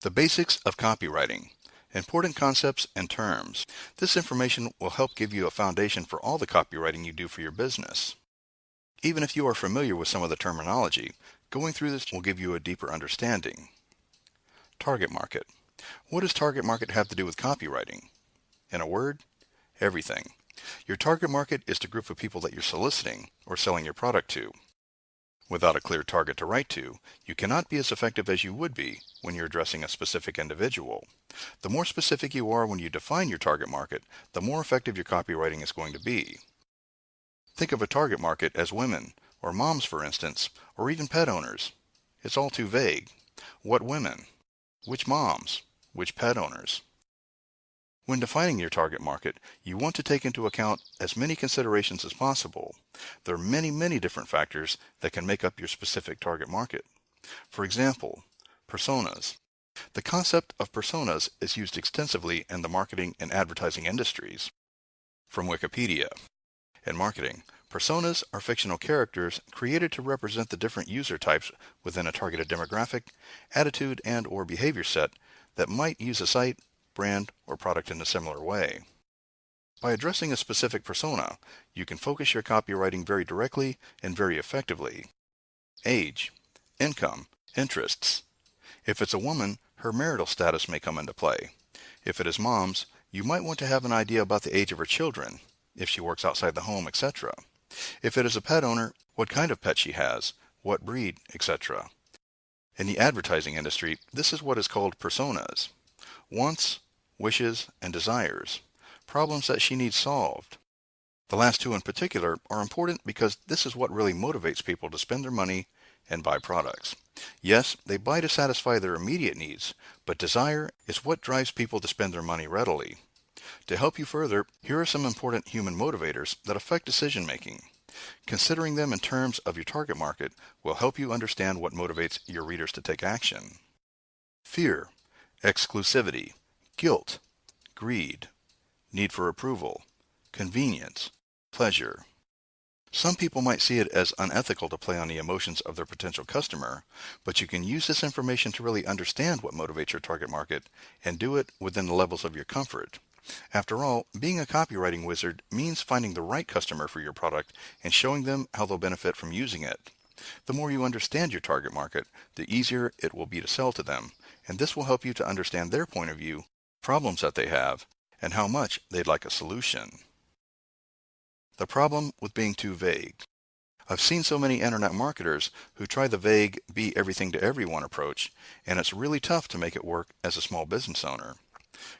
The Basics of Copywriting. Important concepts and terms. This information will help give you a foundation for all the copywriting you do for your business. Even if you are familiar with some of the terminology, going through this will give you a deeper understanding. Target market. What does target market have to do with copywriting? In a word, everything. Your target market is the group of people that you're soliciting or selling your product to. Without a clear target to write to, you cannot be as effective as you would be when you're addressing a specific individual. The more specific you are when you define your target market, the more effective your copywriting is going to be. Think of a target market as women, or moms for instance, or even pet owners. It's all too vague. What women? Which moms? Which pet owners? When defining your target market, you want to take into account as many considerations as possible. There are many different factors that can make up your specific target market. For example, personas. The concept of personas is used extensively in the marketing and advertising industries. From Wikipedia. In marketing, personas are fictional characters created to represent the different user types within a targeted demographic, attitude, and/or behavior set that might use a site, brand, or product in a similar way. By addressing a specific persona, you can focus your copywriting very directly and very effectively. Age, income, interests. If it's a woman, her marital status may come into play. If it is moms, you might want to have an idea about the age of her children, if she works outside the home, etc. If it is a pet owner, what kind of pet she has, what breed, etc. In the advertising industry, this is what is called personas. Wants, wishes, and desires. Problems that she needs solved. The last two in particular are important because this is what really motivates people to spend their money and buy products. Yes, they buy to satisfy their immediate needs, but desire is what drives people to spend their money readily. To help you further, here are some important human motivators that affect decision making. Considering them in terms of your target market will help you understand what motivates your readers to take action. Fear, exclusivity, guilt, greed, need for approval, convenience, pleasure. Some people might see it as unethical to play on the emotions of their potential customer, but you can use this information to really understand what motivates your target market and do it within the levels of your comfort. After all, being a copywriting wizard means finding the right customer for your product and showing them how they'll benefit from using it. The more you understand your target market, the easier it will be to sell to them, and this will help you to understand their point of view, problems that they have, and how much they'd like a solution. The problem with being too vague. I've seen so many internet marketers who try the vague, be everything to everyone approach, and it's really tough to make it work as a small business owner.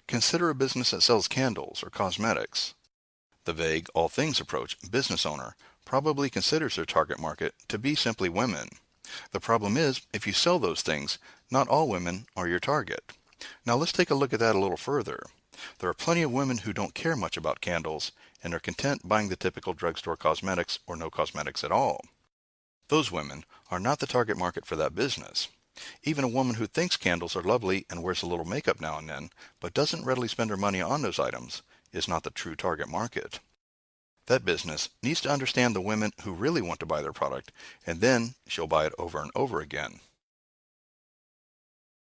Consider a business that sells candles or cosmetics. The vague, all things approach business owner probably considers their target market to be simply women. The problem is, if you sell those things, not all women are your target. Now let's take a look at that a little further. There are plenty of women who don't care much about candles and are content buying the typical drugstore cosmetics or no cosmetics at all. Those women are not the target market for that business. Even a woman who thinks candles are lovely and wears a little makeup now and then, but doesn't readily spend her money on those items, is not the true target market. That business needs to understand the women who really want to buy their product, and then she'll buy it over and over again.